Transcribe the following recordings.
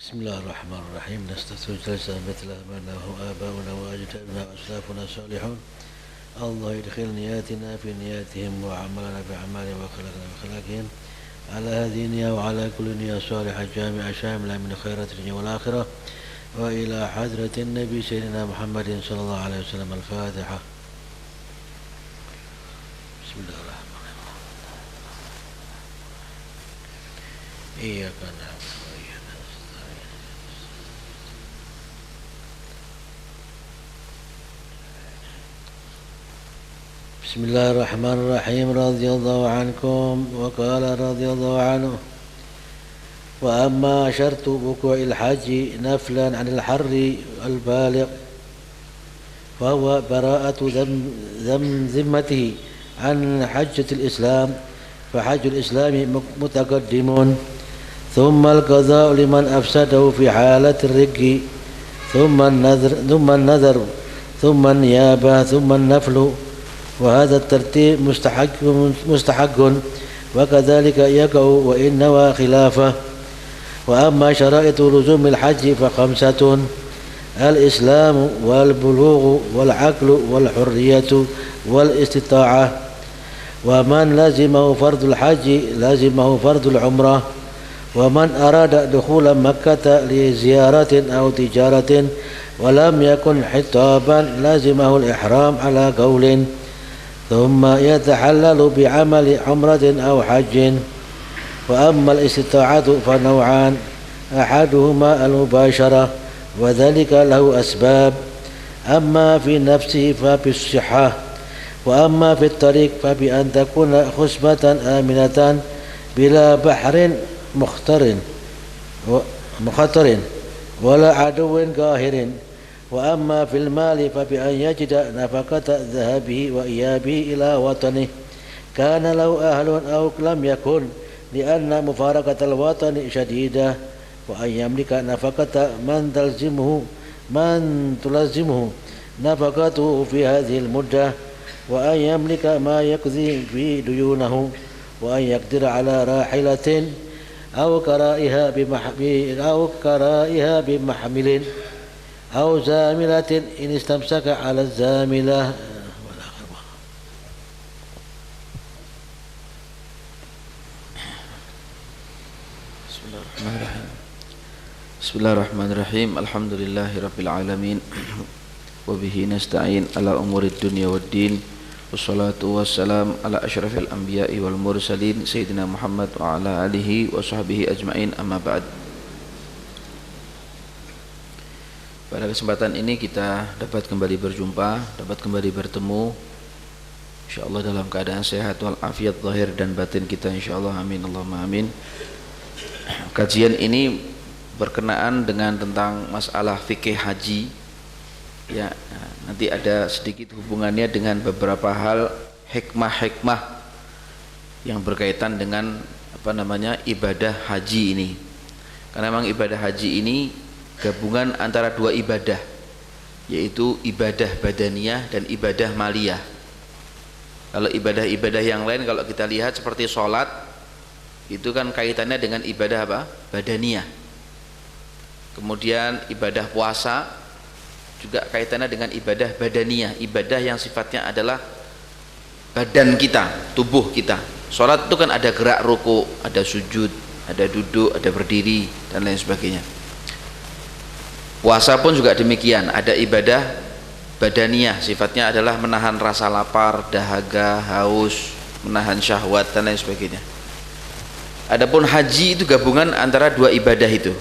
بسم الله الرحمن الرحيم. نستثمر جلسة مثل ما له آباؤنا وأجدادنا وأسلافنا صالحون. الله يدخل نياتنا في نياتهم وعملنا بأعمالهم وخلقنا بخلاقهم على هذه النية وعلى كل نية صالحة جامعة شاملة من خيرات الدنيا والآخرة وإلى حضرة النبي سيدنا محمد صلى الله عليه وسلم. الفاتحة. بسم الله الرحمن الرحيم. إياك نعبد وإياك نستعين. بسم الله الرحمن الرحيم. رضي الله عنكم وقال رضي الله عنه: وأما شرط وقوع الحج نفلا عن الحر البالغ فهو براءة ذمته عن حجة الإسلام، فحج الإسلام متقدم، ثم القضاء لمن أفسده في حالة الرق، ثم النذر ثم النيابة ثم النفل، وهذا الترتيب مستحق وكذلك يقع وإن نوى خلافه. وأما شرائط لزوم الحج فخمسة: الإسلام والبلوغ والعقل والحرية والاستطاعة. ومن لزمه فرض الحج لزمه فرض العمرة. ومن أراد دخول مكة لزيارة أو تجارة ولم يكن حطابا لزمه الإحرام على قول، ثم يتحلل بعمل عمرة أو حج. وأما الاستطاعة فنوعان: أحدهما المباشرة وذلك له أسباب، أما في نفسه فبالصحة، وأما في الطريق فبأن تكون خصبة آمنة بلا بحر مخطر ولا عدو قاهر. وأما في المال فبأن يجد نفقة ذهابه وإيابه إلى وطنه كان له أهل أو لم يكن، لأن مفارقة الوطن شديدة. وأن يملك نفقة من تلزمه نفقته في هذه المدة، وأن يملك ما يقضي في ديونه، وأن يقدر على راحلة أو كرائها بمحمل أو زاملة إن استمسك على الزاملة. Bismillahirrahmanirrahim. Alhamdulillahi alamin. Wa bihi nasta'in ala umuri dunya waddin. Wassalatu wassalam ala asyrafil anbiya'i wal mursalin Sayyidina Muhammad wa ala alihi wa sahbihi ajma'in, amma ba'd. Pada kesempatan ini kita dapat kembali berjumpa, dapat kembali bertemu, insyaallah dalam keadaan sehat walafiat zahir dan batin kita, insyaallah. Amin Allahumma amin. Kajian ini berkenaan dengan tentang masalah fikih haji, ya. Nanti ada sedikit hubungannya dengan beberapa hal hikmah-hikmah yang berkaitan dengan ibadah haji ini. Karena memang ibadah haji ini gabungan antara dua ibadah, yaitu ibadah badaniyah dan ibadah maliyah. Kalau ibadah-ibadah yang lain kalau kita lihat seperti sholat, itu kan kaitannya dengan ibadah apa? Badaniyah. Kemudian ibadah puasa juga kaitannya dengan ibadah badaniyah, ibadah yang sifatnya adalah badan kita, tubuh kita. Sholat itu kan ada gerak ruku, ada sujud, ada duduk, ada berdiri dan lain sebagainya. Puasa pun juga demikian, ada ibadah badaniyah, sifatnya adalah menahan rasa lapar, dahaga, haus, menahan syahwat dan lain sebagainya. Adapun haji itu gabungan antara dua ibadah itu.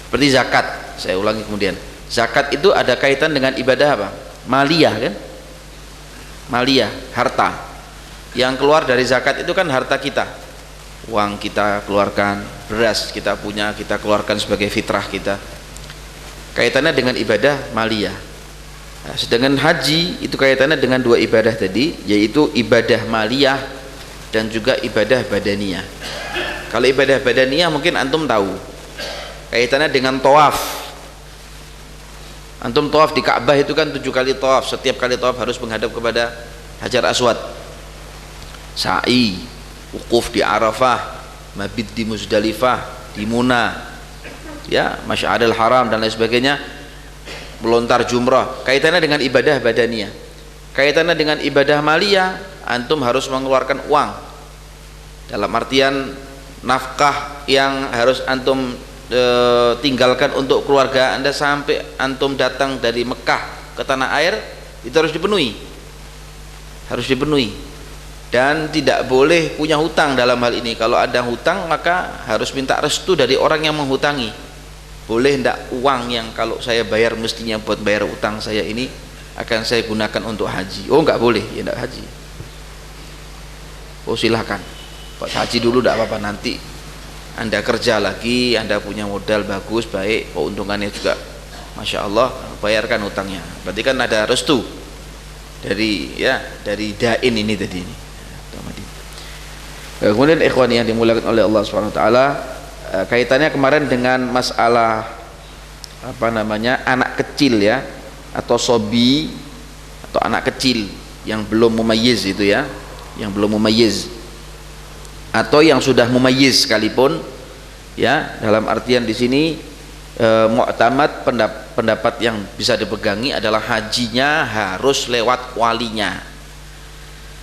Seperti zakat, saya ulangi kemudian. Zakat itu ada kaitan dengan ibadah apa? Maliyah kan? Maliyah, harta. Yang keluar dari zakat itu kan harta kita. Uang kita keluarkan, beras kita punya, kita keluarkan sebagai fitrah kita. Kaitannya dengan ibadah maliyah. Nah, sedangkan haji itu kaitannya dengan dua ibadah tadi, yaitu ibadah maliyah dan juga ibadah badaniyah. Kalau ibadah badaniyah mungkin antum tahu, kaitannya dengan tawaf. Antum tawaf di Ka'bah itu kan 7 kali tawaf, setiap kali tawaf harus menghadap kepada Hajar Aswad. Sa'i, wukuf di Arafah, mabit di Muzdalifah, di Muna, ya, Masy'aril Haram dan lain sebagainya, melontar jumrah, kaitannya dengan ibadah badaniyah. Kaitannya dengan ibadah maliyah, antum harus mengeluarkan uang, dalam artian nafkah yang harus antum tinggalkan untuk keluarga Anda sampai antum datang dari Mekah ke tanah air, itu harus dipenuhi, dan tidak boleh punya hutang dalam hal ini. Kalau ada hutang maka harus minta restu dari orang yang menghutangi. Boleh ndak uang yang kalau saya bayar mestinya buat bayar utang saya ini akan saya gunakan untuk haji? Oh, nggak boleh, ya ndak haji. Oh, silahkan buat haji dulu, ndak apa-apa, nanti Anda kerja lagi, Anda punya modal bagus, baik, keuntungannya juga Masya Allah, bayarkan hutangnya. Berarti kan ada restu dari dain ini tadi ini. Kemudian ikhwan yang dimuliakan oleh Allah Subhanahu wa taala, kaitannya kemarin dengan masalah anak kecil ya, atau sobi, atau anak kecil yang belum mumayyiz itu ya, yang belum mumayyiz atau yang sudah mumayyiz sekalipun ya, dalam artian di sini mu'tamad, pendapat yang bisa dipegangi adalah hajinya harus lewat walinya.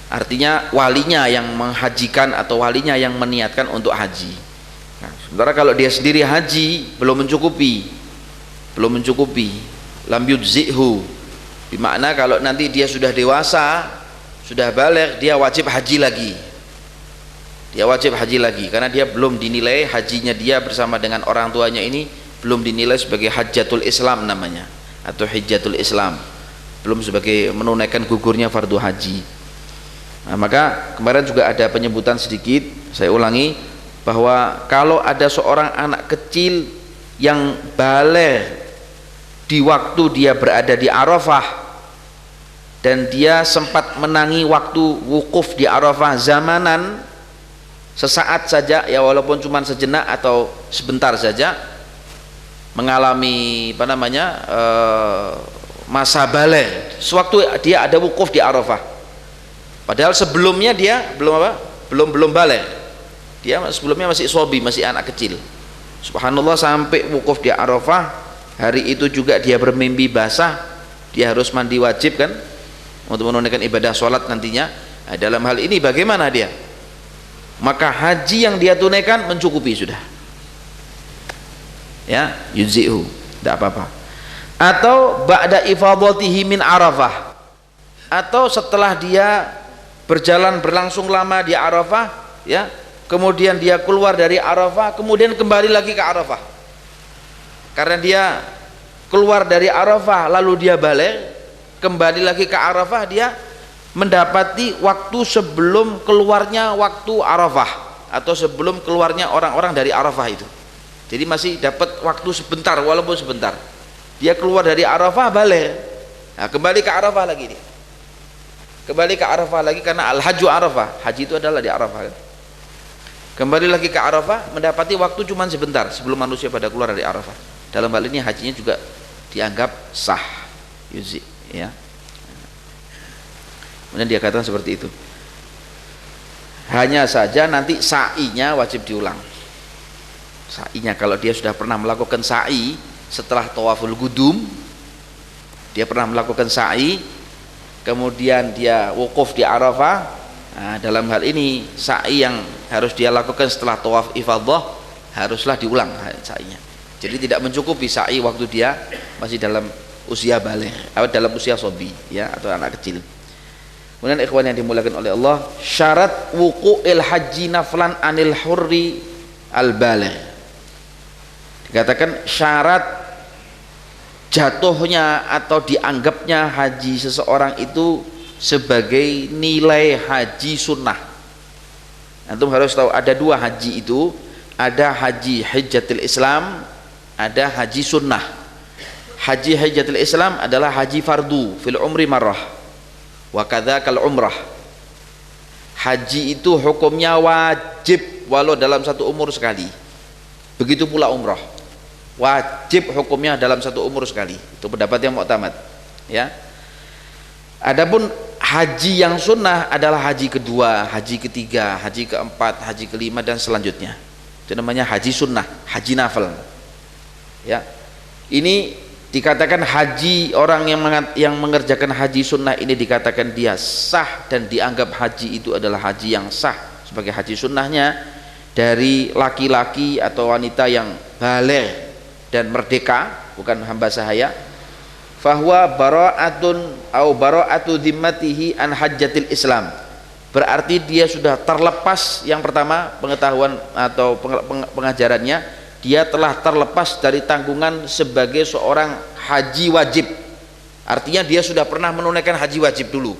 Artinya walinya yang menghajikan atau walinya yang meniatkan untuk haji. Nah, sementara kalau dia sendiri haji belum mencukupi, lam yudzihu, bermakna kalau nanti dia sudah dewasa, sudah baligh, dia wajib haji lagi, karena dia belum dinilai hajinya dia bersama dengan orang tuanya ini belum dinilai sebagai hajjatul Islam namanya, atau hijjatul Islam, belum sebagai menunaikan gugurnya fardu haji. Nah, maka kemarin juga ada penyebutan sedikit, saya ulangi, bahwa kalau ada seorang anak kecil yang baligh di waktu dia berada di Arafah dan dia sempat menangi waktu wukuf di Arafah zamanan, sesaat saja ya, walaupun cuma sejenak atau sebentar saja, mengalami masa baligh sewaktu dia ada wukuf di Arafah, padahal sebelumnya dia belum baligh, dia sebelumnya masih sobi, masih anak kecil. Subhanallah, sampai wukuf di Arafah, hari itu juga dia bermimpi basah, dia harus mandi wajib kan untuk menunaikan ibadah sholat nantinya. Nah, dalam hal ini bagaimana dia? Maka haji yang dia tunaikan mencukupi sudah ya, yujzi'u, tidak apa-apa. Atau ba'da ifadatihi min Arafah, atau setelah dia berjalan berlangsung lama di Arafah ya, kemudian dia keluar dari Arafah, kemudian kembali lagi ke Arafah, karena dia keluar dari Arafah lalu dia baligh, kembali lagi ke Arafah, dia mendapati waktu sebelum keluarnya waktu Arafah, atau sebelum keluarnya orang-orang dari Arafah itu. Jadi masih dapat waktu sebentar, walaupun sebentar. Dia keluar dari Arafah baligh, nah, kembali ke Arafah lagi nih, kembali ke Arafah lagi, karena al-hajju Arafah, haji itu adalah di Arafah kan? Kembali lagi ke Arafah, mendapati waktu cuma sebentar sebelum manusia pada keluar dari Arafah. Dalam hal ini hajinya juga dianggap sah, yuzi ya. Kemudian dia katakan seperti itu. Hanya saja nanti sa'inya wajib diulang. Sa'inya, kalau dia sudah pernah melakukan sa'i setelah tawaful qudum, dia pernah melakukan sa'i, kemudian dia wukuf di Arafah, nah, dalam hal ini sa'i yang harus dia lakukan setelah tawaf ifadah haruslah diulang sa'inya. Jadi tidak mencukupi sa'i waktu dia masih dalam usia baligh atau dalam usia sobi ya, atau anak kecil. Kemudian ikhwan yang dimuliakan oleh Allah, syarat wuqu'il haji naflan anil hurri al baligh, dikatakan syarat jatuhnya atau dianggapnya haji seseorang itu sebagai nilai haji sunnah. Antum harus tahu ada dua haji itu, ada haji hajjatul Islam, ada haji sunnah. Haji hajjatul Islam adalah haji fardu fil umri marrah, wa kadzakal umrah. Haji itu hukumnya wajib walau dalam satu umur sekali. Begitu pula umrah, wajib hukumnya dalam satu umur sekali. Itu pendapat yang mu'tamad ya. Adapun haji yang sunnah adalah haji kedua, haji ketiga, haji keempat, haji kelima dan selanjutnya. Itu namanya haji sunnah, haji nafil. Ya, ini dikatakan haji, orang yang mengerjakan haji sunnah ini dikatakan dia sah dan dianggap haji itu adalah haji yang sah sebagai haji sunnahnya dari laki-laki atau wanita yang baligh dan merdeka, bukan hamba sahaya. Fahuwa bara'atun au bara'atu dhimmatihi an hajjatil Islam, berarti dia sudah terlepas, yang pertama pengetahuan atau pengajarannya, dia telah terlepas dari tanggungan sebagai seorang haji wajib. Artinya dia sudah pernah menunaikan haji wajib dulu.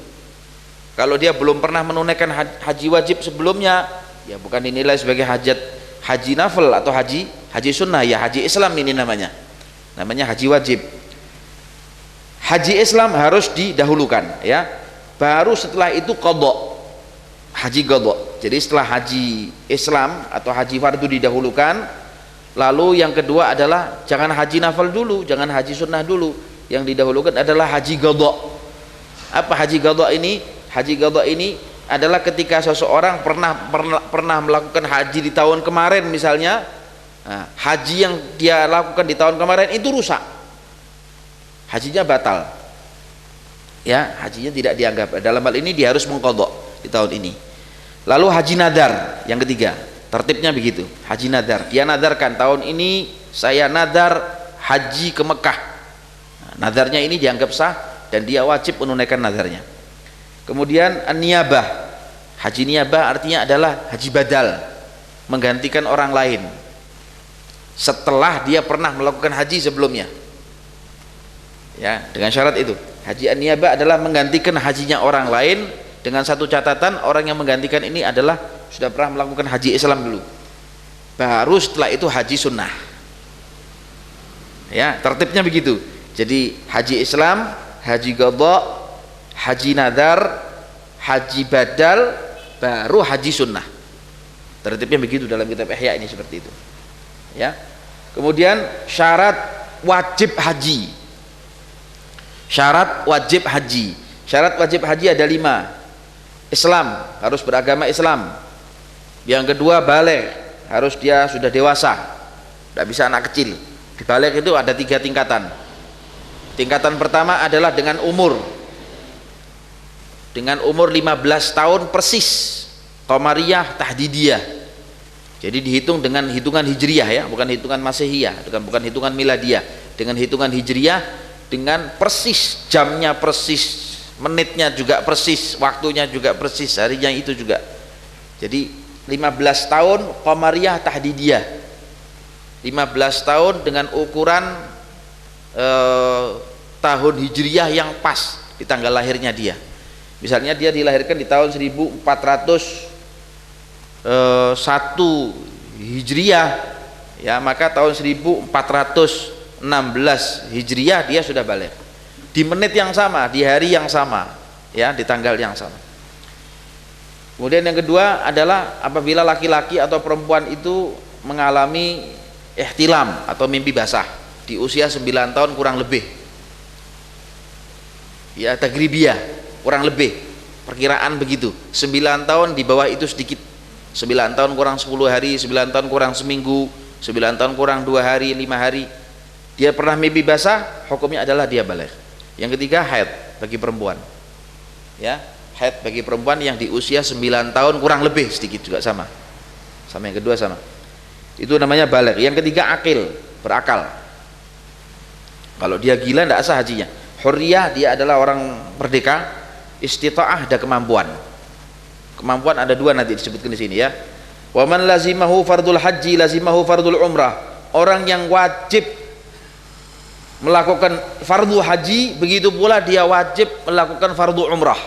Kalau dia belum pernah menunaikan haji wajib sebelumnya, ya bukan dinilai sebagai haji nafil atau haji sunnah, ya haji Islam ini namanya haji wajib. Haji Islam harus didahulukan, ya. Baru setelah itu qadha, haji qadha. Jadi setelah haji Islam atau haji fardu didahulukan, lalu yang kedua adalah jangan haji nafil dulu, jangan haji sunnah dulu, yang didahulukan adalah haji qadha. Apa haji qadha ini? Haji qadha ini adalah ketika seseorang pernah melakukan haji di tahun kemarin misalnya, nah, haji yang dia lakukan di tahun kemarin itu rusak, hajinya batal, ya, hajinya tidak dianggap. Dalam hal ini dia harus mengqadha di tahun ini. Lalu haji nadar yang ketiga, tertibnya begitu. Haji nadar, dia nadarkan tahun ini saya nadar haji ke Mekah. Nah, nadarnya ini dianggap sah dan dia wajib menunaikan nadarnya. Kemudian an-niyabah, haji niyabah artinya adalah haji badal, menggantikan orang lain setelah dia pernah melakukan haji sebelumnya, ya, dengan syarat itu. Haji an-niyabah adalah menggantikan hajinya orang lain, dengan satu catatan, orang yang menggantikan ini adalah sudah pernah melakukan haji Islam dulu, baru setelah itu haji sunnah, ya, tertibnya begitu. Jadi haji Islam, haji qadha, haji nadar, haji badal, baru haji sunnah. Tertibnya begitu dalam kitab Ihya ini, seperti itu, ya. Kemudian syarat wajib haji. Syarat wajib haji. Syarat wajib haji ada 5. Islam, harus beragama Islam. Yang kedua baligh, harus dia sudah dewasa, tidak bisa anak kecil. Di baligh itu ada 3 tingkatan. Tingkatan pertama adalah dengan umur 15 tahun persis, qamariyah tahdidiyah. Jadi dihitung dengan hitungan hijriyah, ya, bukan hitungan masihiyah, bukan hitungan miladiyah, dengan hitungan hijriyah, dengan persis, jamnya persis, menitnya juga persis, waktunya juga persis, harinya itu juga. Jadi 15 tahun qamariyah tahdidiyah, 15 tahun dengan ukuran tahun hijriyah yang pas di tanggal lahirnya dia. Misalnya dia dilahirkan di tahun 1401 hijriyah, ya, maka tahun 1416 hijriyah dia sudah baligh, di menit yang sama, di hari yang sama, ya, di tanggal yang sama. Kemudian yang kedua adalah apabila laki-laki atau perempuan itu mengalami ihtilam atau mimpi basah di usia 9 tahun kurang lebih, ya, tagribiyah kurang lebih, perkiraan begitu. 9 tahun di bawah itu sedikit, 9 tahun kurang 10 hari, 9 tahun kurang seminggu, 9 tahun kurang 2 hari, 5 hari, dia pernah mimpi basah, hukumnya adalah dia baligh. Yang ketiga haid bagi perempuan, ya, haid bagi perempuan yang di usia 9 tahun kurang lebih, sedikit juga sama yang kedua sama, itu namanya baligh. Yang ketiga akil, berakal. Kalau dia gila tidak sah hajinya. Hurriyah, dia adalah orang merdeka. Istita'ah, ada kemampuan ada 2 nanti disebutkan di sini, ya. Wa man lazimahu fardul haji lazimahu fardul umrah, orang yang wajib melakukan fardu haji, begitu pula dia wajib melakukan fardu umrah.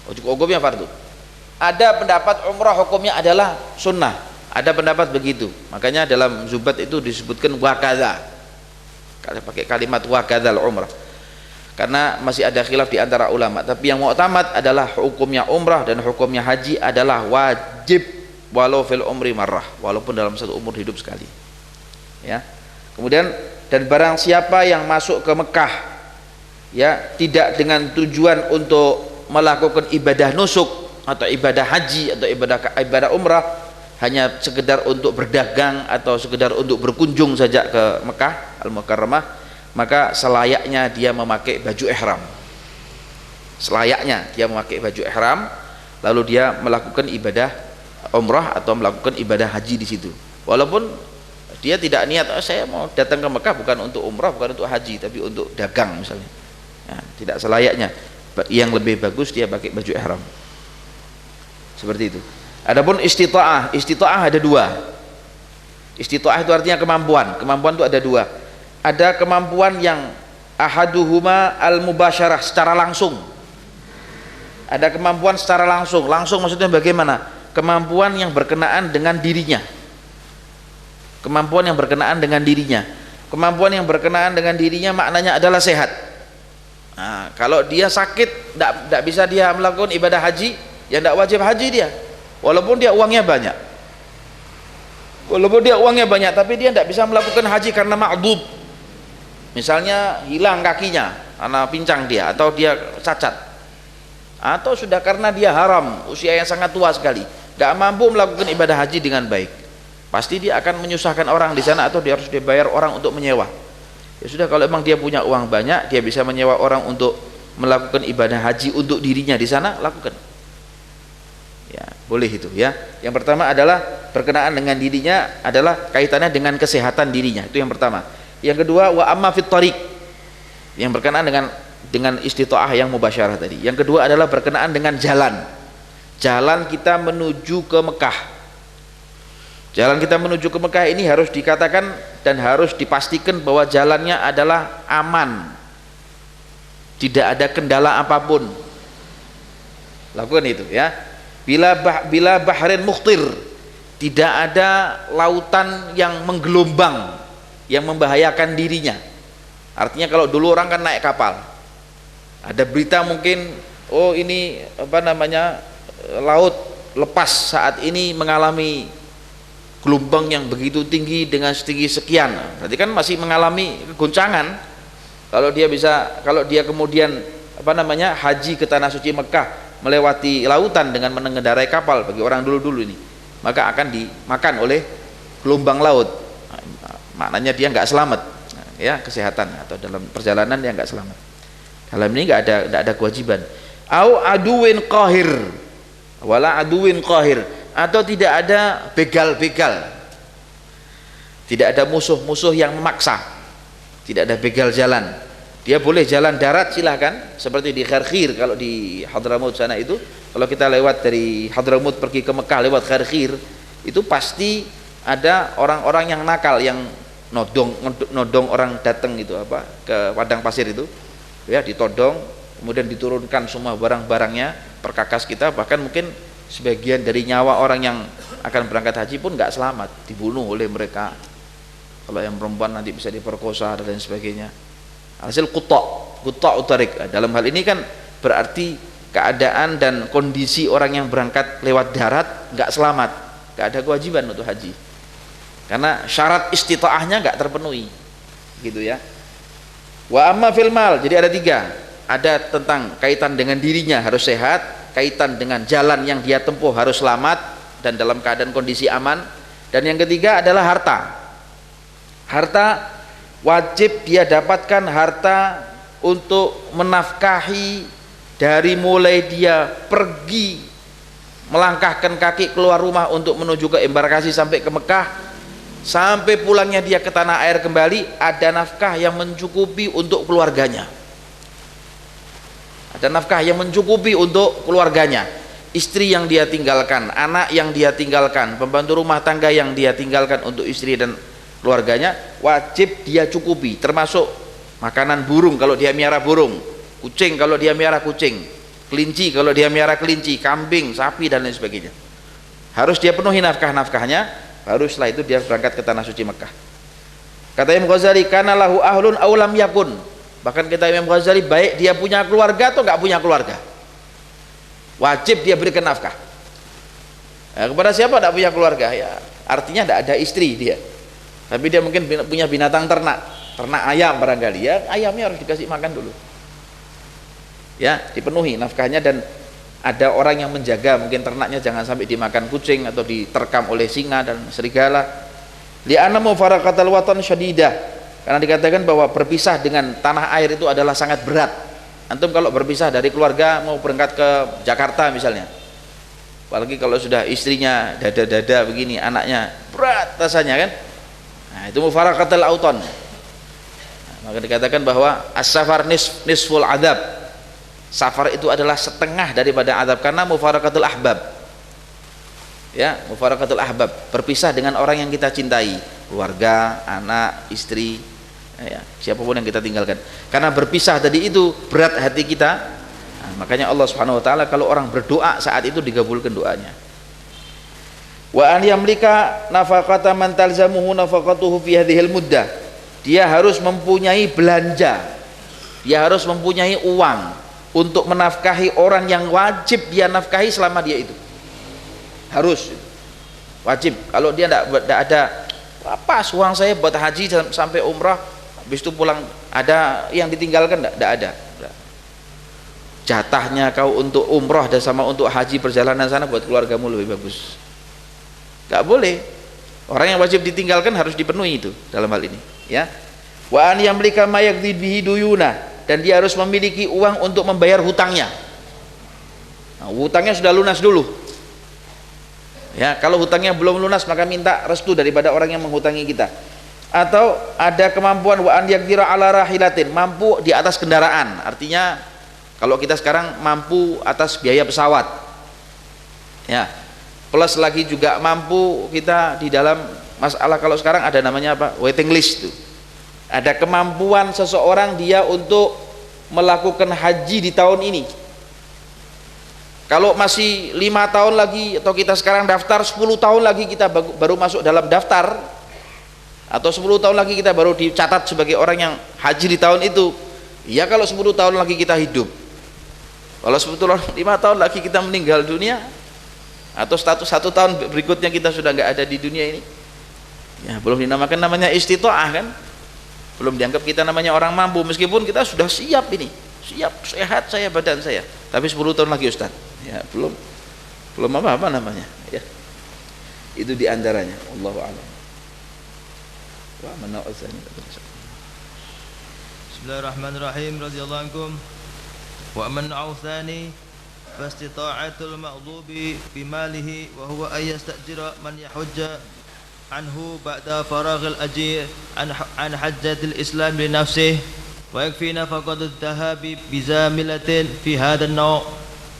Hukumnya fardu. Ada pendapat umrah hukumnya adalah sunnah, ada pendapat begitu. Makanya dalam Zubat itu disebutkan wakadha, pakai kalimat wakadhal umrah, karena masih ada khilaf di antara ulama. Tapi yang mu'tamad adalah hukumnya umrah dan hukumnya haji adalah wajib, walau fil umri marrah, walaupun dalam satu umur hidup sekali, ya. Kemudian, dan barang siapa yang masuk ke Mekah, ya, tidak dengan tujuan untuk melakukan ibadah nusuk atau ibadah haji atau ibadah umrah, hanya sekedar untuk berdagang atau sekedar untuk berkunjung saja ke Mekah Al-Mukarramah, maka selayaknya dia memakai baju ihram. Selayaknya dia memakai baju ihram, lalu dia melakukan ibadah umrah atau melakukan ibadah haji di situ. Walaupun dia tidak niat, oh, saya mau datang ke Mekah bukan untuk umrah, bukan untuk haji, tapi untuk dagang misalnya. Ya, tidak selayaknya. Yang lebih bagus dia pakai baju ihram. Seperti itu. Adapun istita'ah, istita'ah ada dua. Istita'ah itu artinya kemampuan. Kemampuan itu ada dua. Ada kemampuan yang ahaduhuma al-mubasyarah, secara langsung. Ada kemampuan secara langsung. Langsung maksudnya bagaimana? Kemampuan yang berkenaan dengan dirinya. Kemampuan yang berkenaan dengan dirinya. Kemampuan yang berkenaan dengan dirinya maknanya adalah sehat. Nah, kalau dia sakit, tidak bisa dia melakukan ibadah haji, ya tidak wajib haji dia. Walaupun dia uangnya banyak. Walaupun dia uangnya banyak, tapi dia tidak bisa melakukan haji karena ma'dub. Misalnya hilang kakinya, karena pincang dia, atau dia cacat. Atau sudah karena dia haram, usia yang sangat tua sekali, tidak mampu melakukan ibadah haji dengan baik. Pasti dia akan menyusahkan orang di sana, atau dia harus dibayar orang untuk menyewa. Ya sudah, kalau memang dia punya uang banyak, dia bisa menyewa orang untuk melakukan ibadah haji untuk dirinya di sana, lakukan. Ya, boleh itu ya. Yang pertama adalah berkenaan dengan dirinya, adalah kaitannya dengan kesehatan dirinya. Itu yang pertama. Yang kedua, wa amma fit thariq, yang berkenaan dengan istita'ah yang mubasyarah tadi. Yang kedua adalah berkenaan dengan jalan. Jalan kita menuju ke Mekah. Jalan kita menuju ke Mekah ini harus dikatakan dan harus dipastikan bahwa jalannya adalah aman, tidak ada kendala apapun. Lakukan itu ya. Bila bahrin mukhtir, tidak ada lautan yang menggelombang yang membahayakan dirinya. Artinya kalau dulu orang kan naik kapal, ada berita mungkin, oh ini apa namanya, laut lepas saat ini mengalami gelombang yang begitu tinggi dengan setinggi sekian, berarti kan masih mengalami goncangan. Kalau dia kemudian apa namanya, haji ke tanah suci Mekah melewati lautan dengan mengendarai kapal, bagi orang dulu ini, maka akan dimakan oleh gelombang laut. Maknanya dia nggak selamat ya, kesehatan, atau dalam perjalanan dia nggak selamat. Dalam ini nggak ada kewajiban. Au aduwin qahir, wala aduwin qahir, atau tidak ada begal-begal, tidak ada musuh-musuh yang memaksa, tidak ada begal jalan. Dia boleh jalan darat, silahkan, seperti di Kharkhir. Kalau di Hadramut sana itu, kalau kita lewat dari Hadramut pergi ke Mekah lewat Kharkhir, itu pasti ada orang-orang yang nakal, yang nodong orang datang itu apa ke padang pasir itu ya, ditodong, kemudian diturunkan semua barang-barangnya, perkakas kita, bahkan mungkin sebagian dari nyawa orang yang akan berangkat haji pun nggak selamat, dibunuh oleh mereka. Kalau yang perempuan nanti bisa diperkosa dan lain sebagainya. Hasil qutta' utarik. Dalam hal ini kan berarti keadaan dan kondisi orang yang berangkat lewat darat nggak selamat, nggak ada kewajiban untuk haji, karena syarat istita'ahnya nggak terpenuhi, gitu ya. Wa amma fil mal, jadi ada tiga. Ada tentang kaitan dengan dirinya harus sehat, kaitan dengan jalan yang dia tempuh harus selamat dan dalam keadaan kondisi aman, dan yang ketiga adalah harta. Harta wajib dia dapatkan harta untuk menafkahi dari mulai dia pergi melangkahkan kaki keluar rumah untuk menuju ke embarkasi sampai ke Mekah, sampai pulangnya dia ke tanah air kembali, ada nafkah yang mencukupi untuk keluarganya. Ada nafkah yang mencukupi untuk keluarganya, istri yang dia tinggalkan, anak yang dia tinggalkan, pembantu rumah tangga yang dia tinggalkan untuk istri dan keluarganya, wajib dia cukupi, termasuk makanan burung kalau dia miara burung, kucing kalau dia miara kucing, kelinci kalau dia miara kelinci, kambing, sapi dan lain sebagainya. Harus dia penuhi nafkah-nafkahnya, baru setelah itu dia berangkat ke tanah suci Mekah. Kata Imam Ghazali, kana lahu ahlun aw lam yakun. Bahkan kata Imam Ghazali, baik dia punya keluarga atau enggak punya keluarga, wajib dia berikan nafkah. Nah, kepada siapa tidak punya keluarga? Ya, artinya tidak ada istri dia, tapi dia mungkin punya binatang ternak ayam barangkali, ya ayamnya harus dikasih makan dulu, ya dipenuhi nafkahnya, dan ada orang yang menjaga mungkin ternaknya jangan sampai dimakan kucing atau diterkam oleh singa dan serigala. Li'anna mufaraqatal watan syadidah, Karena dikatakan bahwa berpisah dengan tanah air itu adalah sangat berat. Antum kalau berpisah dari keluarga mau berangkat ke Jakarta misalnya, apalagi kalau sudah istrinya dada-dada begini, anaknya berat rasanya kan, nah itu mufaraqatul auton. Nah, maka dikatakan bahwa as-safar nisful adab, safar itu adalah setengah daripada adab, karena mufaraqatul ahbab, ya, mufaraqatul ahbab, berpisah dengan orang yang kita cintai, keluarga, anak, istri, ya, siapapun yang kita tinggalkan. Karena berpisah tadi itu berat hati kita. Nah, makanya Allah Subhanahu wa taala kalau orang berdoa saat itu digabulkan doanya. Wa an yamlika nafaqata man talzamuhu nafaqatuhu fi hadhil muddah. Dia harus mempunyai belanja. Dia harus mempunyai uang untuk menafkahi orang yang wajib dia nafkahi selama dia itu. Harus. Wajib. Kalau dia tidak ada apa uang saya buat haji sampai umrah, habis itu pulang ada yang ditinggalkan, tidak ada. Jatahnya kau untuk umrah dan sama untuk haji perjalanan sana buat keluargamu lebih bagus. Gak boleh. Orang yang wajib ditinggalkan harus dipenuhi itu dalam hal ini, ya. Wa an yamlika ma yaqdi bihi duyuna, dan dia harus memiliki uang untuk membayar hutangnya. Nah, hutangnya sudah lunas dulu. Ya, kalau hutangnya belum lunas maka minta restu daripada orang yang menghutangi kita. Atau ada kemampuan wa an yaqdira ala rahilatin, mampu di atas kendaraan. Artinya kalau kita sekarang mampu atas biaya pesawat, ya, plus lagi juga mampu kita di dalam masalah, kalau sekarang ada namanya apa, waiting list itu, ada kemampuan seseorang dia untuk melakukan haji di tahun ini. Kalau masih 5 tahun lagi, atau kita sekarang daftar 10 tahun lagi kita baru masuk dalam daftar, atau 10 tahun lagi kita baru dicatat sebagai orang yang haji di tahun itu, ya kalau 10 tahun lagi kita hidup. Kalau 5 tahun lagi kita meninggal dunia, atau status 1 tahun berikutnya kita sudah nggak ada di dunia ini, ya belum dinamakan namanya istita'ah kan, belum dianggap kita namanya orang mampu, meskipun kita sudah siap ini, siap, sehat saya badan saya, tapi 10 tahun lagi Ustaz, ya belum apa namanya, ya itu diantaranya. Allahu a'lam. Wa man na'usani. Bismillahirrahmanirrahim. Radhiyallahu ankum. Wa man na'usani fastita'atul maghdubi bimalihi wa huwa ay yastajira man yahujja anhu ba'da faraghil ajir an hajjatil islam li nafsihi wa yakfi nafaqatu dhahabi bizamilatin fi hadha an-naw'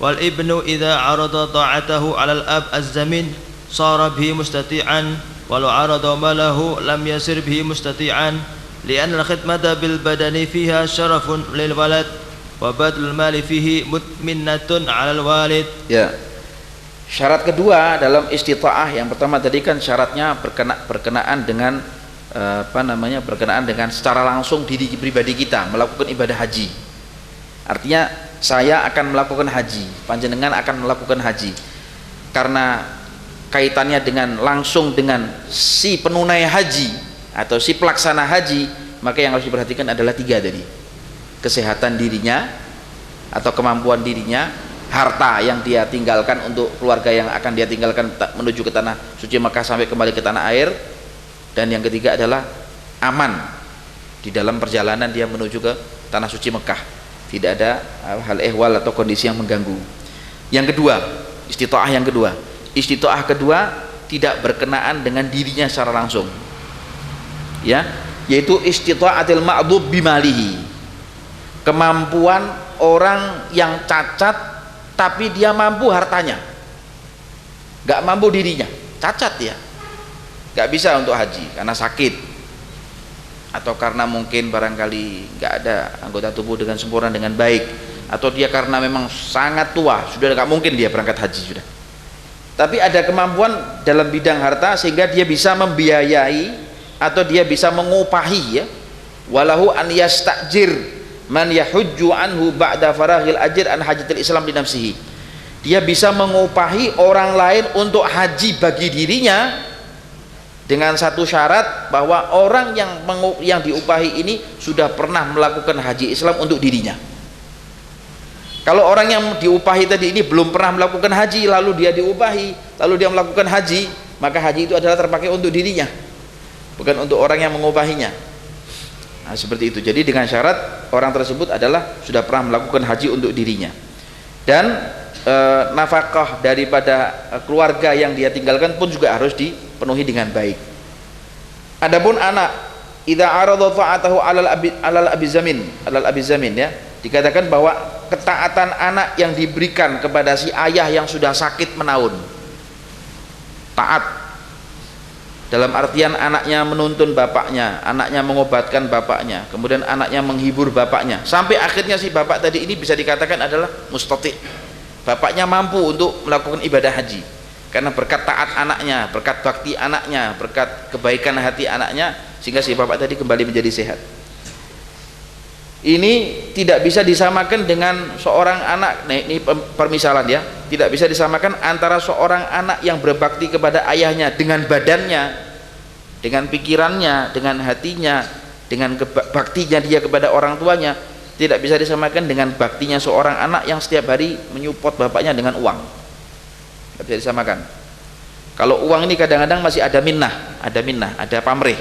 wal ibnu idha arada ta'atahu 'ala al-ab az-zamin sara bihi mustati'an walau arada malahu lam yasir bihi mustati'an li'anna al-khidmata bil badani fiha syarafun lil walad wa badlul mali fihi mutminnatun 'alal walid. Ya. Syarat kedua dalam istita'ah, yang pertama tadi kan syaratnya berkenaan dengan berkenaan dengan secara langsung diri pribadi kita melakukan ibadah haji. Artinya saya akan melakukan haji, panjenengan akan melakukan haji. Karena kaitannya dengan langsung dengan si penunai haji atau si pelaksana haji, maka yang harus diperhatikan adalah 3 tadi. Kesehatan dirinya atau kemampuan dirinya, harta yang dia tinggalkan untuk keluarga yang akan dia tinggalkan menuju ke tanah suci Mekah sampai kembali ke tanah air, dan yang ketiga adalah aman di dalam perjalanan dia menuju ke tanah suci Mekah, tidak ada hal ehwal atau kondisi yang mengganggu. Yang kedua, istita'ah kedua tidak berkenaan dengan dirinya secara langsung, ya, yaitu istita'atil ma'dhub bimalihi, kemampuan orang yang cacat tapi dia mampu hartanya, gak mampu dirinya, cacat ya, gak bisa untuk haji karena sakit, atau karena mungkin barangkali gak ada anggota tubuh dengan sempurna dengan baik, atau dia karena memang sangat tua, sudah gak mungkin dia berangkat haji sudah, tapi ada kemampuan dalam bidang harta sehingga dia bisa membiayai atau dia bisa mengupahi, ya, walahu an yastajir man yahujju anhu ba'da faraghil ajr an hajjatil islam li nafsihi, dia bisa mengupahi orang lain untuk haji bagi dirinya dengan satu syarat, bahwa orang yang diupahi ini sudah pernah melakukan haji Islam untuk dirinya. Kalau orang yang diupahi tadi ini belum pernah melakukan haji, lalu dia diupahi, lalu dia melakukan haji, maka haji itu adalah terpakai untuk dirinya, bukan untuk orang yang mengupahinya. Nah, seperti itu. Jadi dengan syarat orang tersebut adalah sudah pernah melakukan haji untuk dirinya, dan nafkah daripada keluarga yang dia tinggalkan pun juga harus dipenuhi dengan baik. Adapun anak, idza arada ta'atahu alal abizamin ya, dikatakan bahwa ketaatan anak yang diberikan kepada si ayah yang sudah sakit menaun, taat dalam artian anaknya menuntun bapaknya, anaknya mengobatkan bapaknya, kemudian anaknya menghibur bapaknya, sampai akhirnya si bapak tadi ini bisa dikatakan adalah mustati', bapaknya mampu untuk melakukan ibadah haji karena berkat taat anaknya, berkat bakti anaknya, berkat kebaikan hati anaknya, sehingga si bapak tadi kembali menjadi sehat. Ini tidak bisa disamakan dengan seorang anak, nah ini permisalan ya, tidak bisa disamakan antara seorang anak yang berbakti kepada ayahnya dengan badannya, dengan pikirannya, dengan hatinya, dengan baktinya dia kepada orang tuanya, tidak bisa disamakan dengan baktinya seorang anak yang setiap hari menyupport bapaknya dengan uang. Tidak bisa disamakan. Kalau uang ini kadang-kadang masih ada minnah, ada pamrih.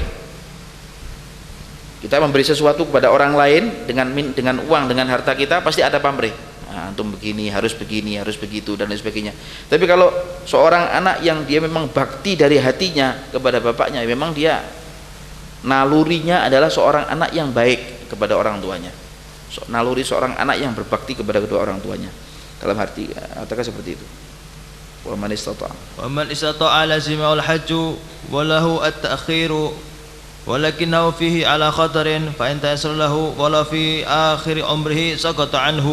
Kita memberi sesuatu kepada orang lain dengan uang, dengan harta kita, pasti ada pamrih. Nah, antum begini, harus begitu dan lain sebagainya. Tapi kalau seorang anak yang dia memang bakti dari hatinya kepada bapaknya, memang dia nalurinya adalah seorang anak yang baik kepada orang tuanya. Naluri seorang anak yang berbakti kepada kedua orang tuanya. Dalam arti katakan seperti itu. Wa man istata'a lazimahul hajju wa lahu at-ta'khiru ولكنه فيه على خطر فإن تيسر له ولا في آخر عمره سقط عنه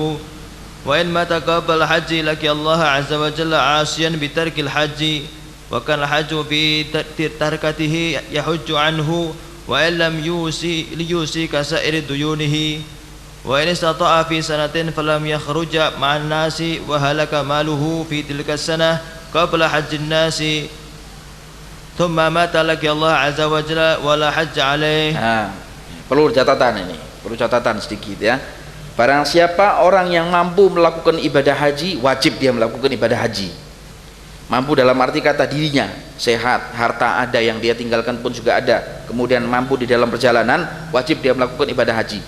وإن مات قبل الحج لقي الله عز وجل عاصيا بترك الحج وكان الحج في تركته يحج عنه وإن لم يوصي كسائر ديونه وإن استطاع في سنة فلم يخرج مع الناس وهلك ماله في تلك السنة قبل حج الناس ثم مات لقي الله عز وجل ولا حج عليه. Nah, perlu catatan sedikit ya. Barang siapa orang yang mampu melakukan ibadah haji, wajib dia melakukan ibadah haji. Mampu dalam arti kata dirinya sehat, harta ada yang dia tinggalkan pun juga ada, kemudian mampu di dalam perjalanan, wajib dia melakukan ibadah haji.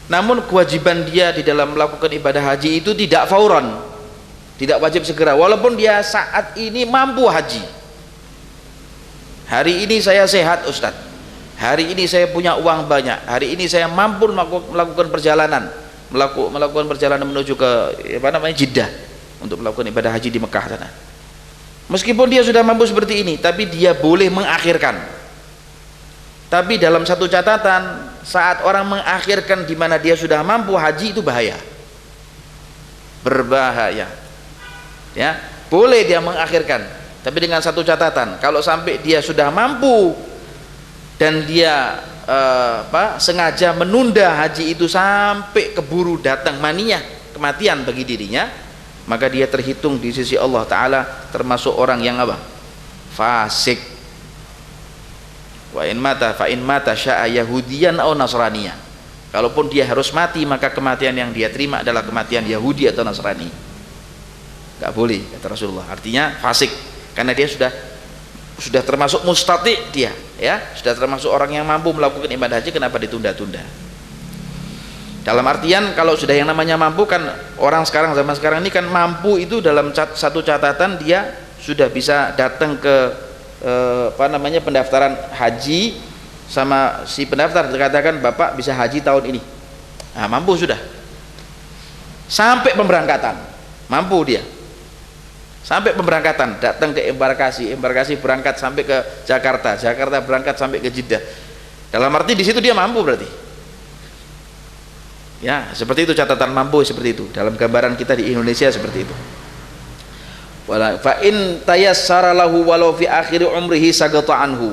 Namun kewajiban dia di dalam melakukan ibadah haji itu tidak fauran, tidak wajib segera, walaupun dia saat ini mampu haji. Hari ini saya sehat Ustadz, hari ini saya punya uang banyak, hari ini saya mampu melakukan perjalanan menuju ke Jeddah untuk melakukan ibadah haji di Mekah sana. Meskipun dia sudah mampu seperti ini, tapi dia boleh mengakhirkan. Tapi dalam satu catatan, saat orang mengakhirkan di mana dia sudah mampu haji, itu bahaya, berbahaya ya. Boleh dia mengakhirkan, tapi dengan satu catatan, kalau sampai dia sudah mampu dan dia sengaja menunda haji itu sampai keburu datang maniyah, kematian bagi dirinya, maka dia terhitung di sisi Allah Ta'ala termasuk orang yang fasik. Wa in mata fa in mata sya'a yahudiyan aw nasraniyah. Kalaupun dia harus mati, maka kematian yang dia terima adalah kematian Yahudi atau Nasrani. Enggak boleh kata Rasulullah. Artinya fasik, karena dia sudah termasuk mustati, dia ya sudah termasuk orang yang mampu melakukan ibadah haji. Kenapa ditunda-tunda? Dalam artian kalau sudah yang namanya mampu, kan orang sekarang, zaman sekarang ini kan mampu itu dalam satu catatan dia sudah bisa datang ke pendaftaran haji, sama si pendaftar dikatakan Bapak bisa haji tahun ini. Nah, mampu sudah sampai pemberangkatan, mampu dia sampai pemberangkatan, datang ke embarkasi berangkat sampai ke Jakarta berangkat sampai ke Jeddah. Dalam arti di situ dia mampu berarti ya. Seperti itu catatan mampu, seperti itu dalam gambaran kita di Indonesia seperti itu. Wala fa in tayassara lahu walau fi akhir umrihi sagata anhu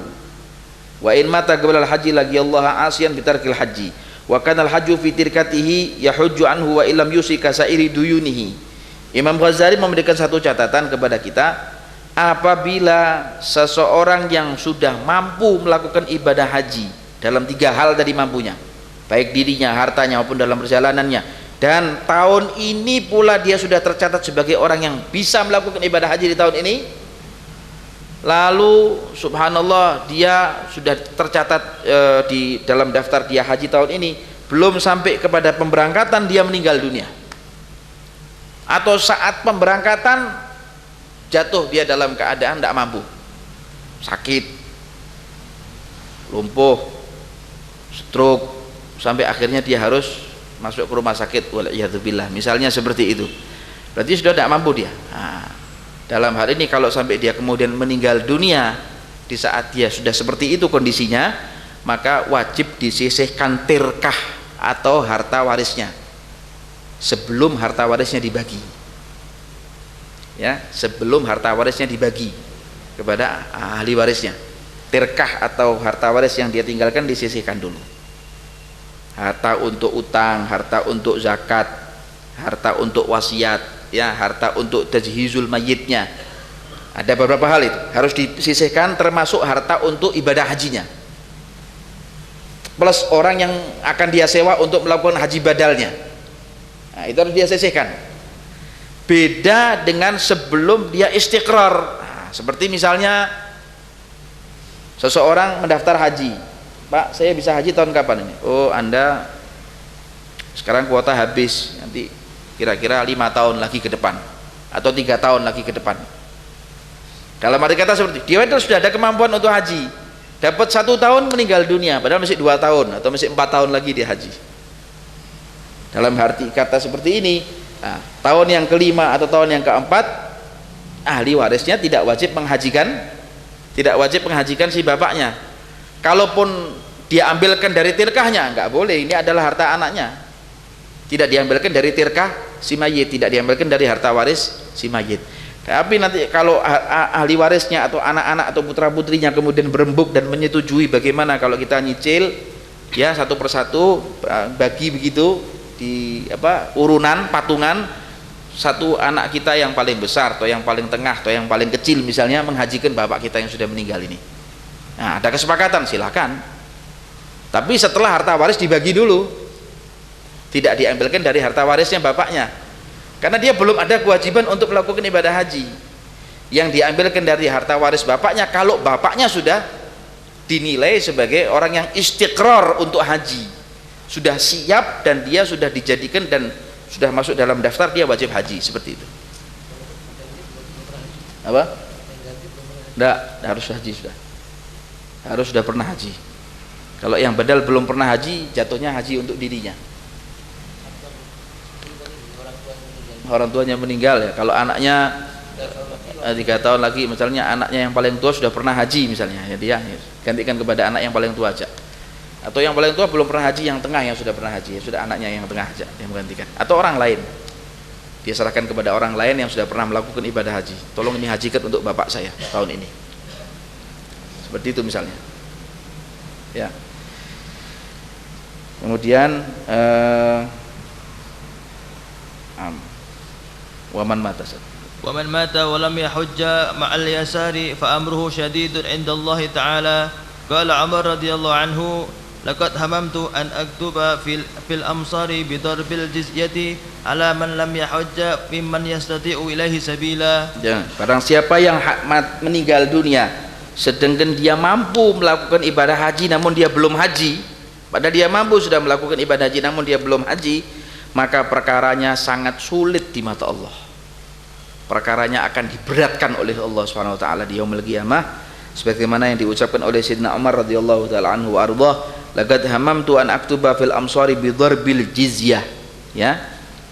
wa in mata qabla al-haji laqiyallaha asiyan bitarkil haji wa kana al-hajju fi tirkatihi yahujju anhu wa illam yusika sairi duyunihi. Imam Ghazali memberikan satu catatan kepada kita, apabila seseorang yang sudah mampu melakukan ibadah haji dalam 3 hal tadi mampunya, baik dirinya, hartanya maupun dalam perjalanannya, dan tahun ini pula dia sudah tercatat sebagai orang yang bisa melakukan ibadah haji di tahun ini, lalu subhanallah dia sudah tercatat di dalam daftar dia haji tahun ini, belum sampai kepada pemberangkatan dia meninggal dunia, atau saat pemberangkatan jatuh dia dalam keadaan tidak mampu, sakit, lumpuh, stroke, sampai akhirnya dia harus masuk ke rumah sakit, waliyadzubillah, misalnya seperti itu, berarti sudah tidak mampu dia. Nah, dalam hal ini kalau sampai dia kemudian meninggal dunia di saat dia sudah seperti itu kondisinya, maka wajib disisihkan tirkah atau harta warisnya sebelum harta warisnya dibagi, ya, sebelum harta warisnya dibagi kepada ahli warisnya. Tirkah atau harta waris yang dia tinggalkan disisihkan dulu. Harta untuk utang, harta untuk zakat, harta untuk wasiat, ya, harta untuk tajhizul mayitnya. Ada beberapa hal itu harus disisihkan, termasuk harta untuk ibadah hajinya. Plus orang yang akan dia sewa untuk melakukan haji badalnya. Nah, itu harus dia sisihkan. Beda dengan sebelum dia istiqrar. Nah, seperti misalnya seseorang mendaftar haji, Pak, saya bisa haji tahun kapan ini? Oh, Anda sekarang kuota habis, nanti kira-kira 5 tahun lagi ke depan atau 3 tahun lagi ke depan. Dalam arti kata seperti dia itu sudah ada kemampuan untuk haji, dapat 1 tahun meninggal dunia, padahal masih 2 tahun atau masih 4 tahun lagi dia haji. Dalam arti kata seperti ini, nah, tahun yang kelima atau tahun yang keempat, ahli warisnya tidak wajib menghajikan si bapaknya. Kalaupun dia ambilkan dari tirkahnya, enggak boleh, ini adalah harta anaknya, tidak diambilkan dari tirkah si mayit, tidak diambilkan dari harta waris si mayit. Tapi nanti kalau ahli warisnya atau anak-anak atau putra putrinya kemudian berembuk dan menyetujui, bagaimana kalau kita nyicil, ya, satu persatu bagi begitu di urunan patungan, satu anak kita yang paling besar atau yang paling tengah atau yang paling kecil misalnya menghajikan bapak kita yang sudah meninggal ini. Nah, ada kesepakatan, silakan. Tapi setelah harta waris dibagi dulu, tidak diambilkan dari harta warisnya bapaknya, karena dia belum ada kewajiban untuk melakukan ibadah haji. Yang diambilkan dari harta waris bapaknya kalau bapaknya sudah dinilai sebagai orang yang istiqrar untuk haji, sudah siap dan dia sudah dijadikan dan sudah masuk dalam daftar dia wajib haji, seperti itu. Apa? Enggak, harus haji sudah pernah haji. Kalau yang badal belum pernah haji, jatuhnya haji untuk dirinya. Orang tuanya meninggal, ya, kalau anaknya 3 tahun lagi misalnya, anaknya yang paling tua sudah pernah haji misalnya, ya dia gantikan kepada anak yang paling tua aja. Atau yang paling tua belum pernah haji, yang tengah yang sudah pernah haji, ya sudah anaknya yang tengah aja yang menggantikan. Atau orang lain, dia serahkan kepada orang lain yang sudah pernah melakukan ibadah haji, tolong ini hajikan untuk bapak saya tahun ini, seperti itu misalnya, ya. Kemudian waman mata wa lam yahujja ma'al yasari fa amruhu syadidun 'inda Allah Ta'ala. Qala Umar radhiyallahu anhu, laqad hamamtu an aktuba fil amsari bi darbil jizyati ala man lam yahujja mimman yastati'u ilaihi sabila. Ya, barang siapa yang meninggal dunia sedangkan dia mampu melakukan ibadah haji namun dia belum haji, padahal dia mampu sudah melakukan ibadah haji namun dia belum haji, maka perkaranya sangat sulit di mata Allah. Perkaranya akan diberatkan oleh Allah Subhanahu wa taala di yaumil qiyamah, sebagaimana yang diucapkan oleh Sayyidina Umar radhiyallahu taala anhu wa ardhah, laqad hamamtu an aktuba fil amsari bi darbil jizyah, ya,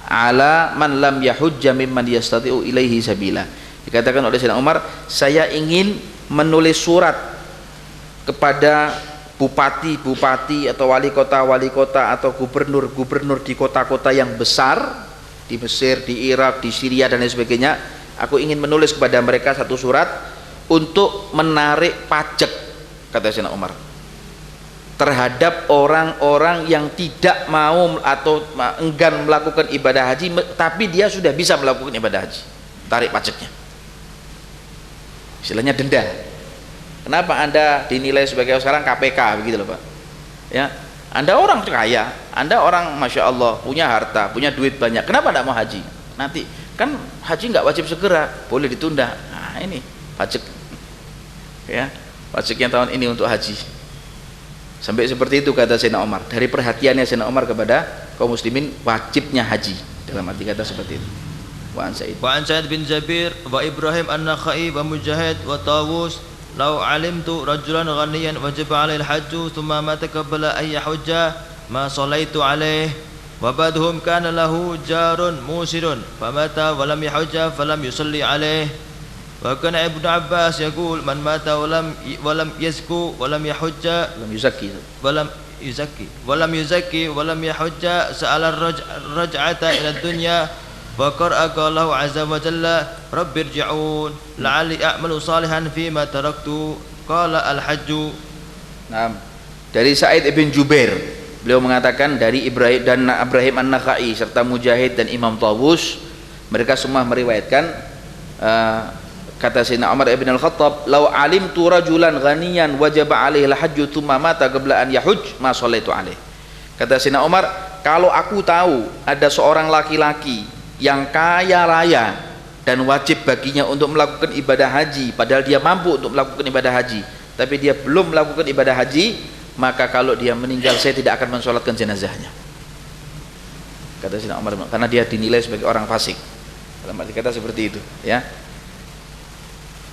ala man lam yahujja mimman yastati'u ilaihi sabila. Dikatakan oleh Sayyidina Umar, saya ingin menulis surat kepada bupati-bupati atau wali kota atau gubernur-gubernur di kota-kota yang besar di Mesir, di Irak, di Syria dan lain sebagainya. Aku ingin menulis kepada mereka satu surat untuk menarik pajak, kata Sayyidina Umar, terhadap orang-orang yang tidak mau atau enggan melakukan ibadah haji tapi dia sudah bisa melakukan ibadah haji. Tarik pajaknya, istilahnya denda. Kenapa Anda dinilai sebagai sekarang KPK begitu loh Pak, ya, Anda orang kaya, Anda orang Masya Allah punya harta, punya duit banyak, kenapa tidak mau haji? Nanti kan haji nggak wajib segera, boleh ditunda. Nah ini pajak, Ya, wajibnya tahun ini untuk haji. Sampai seperti itu kata Sayyidina Umar. Dari perhatiannya Sayyidina Umar kepada kaum muslimin, wajibnya haji. Dalam arti kata seperti itu. Wa an Sa'id. Wa an Sa'id bin Jabir wa Ibrahim an-Nakhai wa Mujahid wa Tawus law alimtu rajulan ghaniyan wajaba 'alaihi al-hajj thumma mata qabla an yahujja ma salaitu 'alaihi wa badhum kana lahu jarun musirun famata wa lam yahujja falam yusalli 'alaihi. وكان ابن عباس يقول من مات ولم يزكو ولم يحج ولم يزكي ولم يحج سأل الرجعة إلى الدنيا وقرأ قال الله عز وجل رب ارجعون لعلي أعمل صالحا فيما تركت قال الحج. Nah, dari Sa'id ibn Jubair, beliau mengatakan dari Ibrahim an-Nakhai serta Mujahid dan Imam Tawus, mereka semua meriwayatkan kata Sayyidina Umar ibn al-Khattab, "Lau alimtu rajulan ghaniyan wajaba 'alaihi al-hajju tsumma mata qabla an yahuj ma shallaitu 'alaihi." Kata Sayyidina Umar, kalau aku tahu ada seorang laki-laki yang kaya raya dan wajib baginya untuk melakukan ibadah haji, padahal dia mampu untuk melakukan ibadah haji, tapi dia belum melakukan ibadah haji, maka kalau dia meninggal saya tidak akan mensolatkan jenazahnya. Kata Sayyidina Umar, karena dia dinilai sebagai orang fasik. Dalam arti kata seperti itu, ya.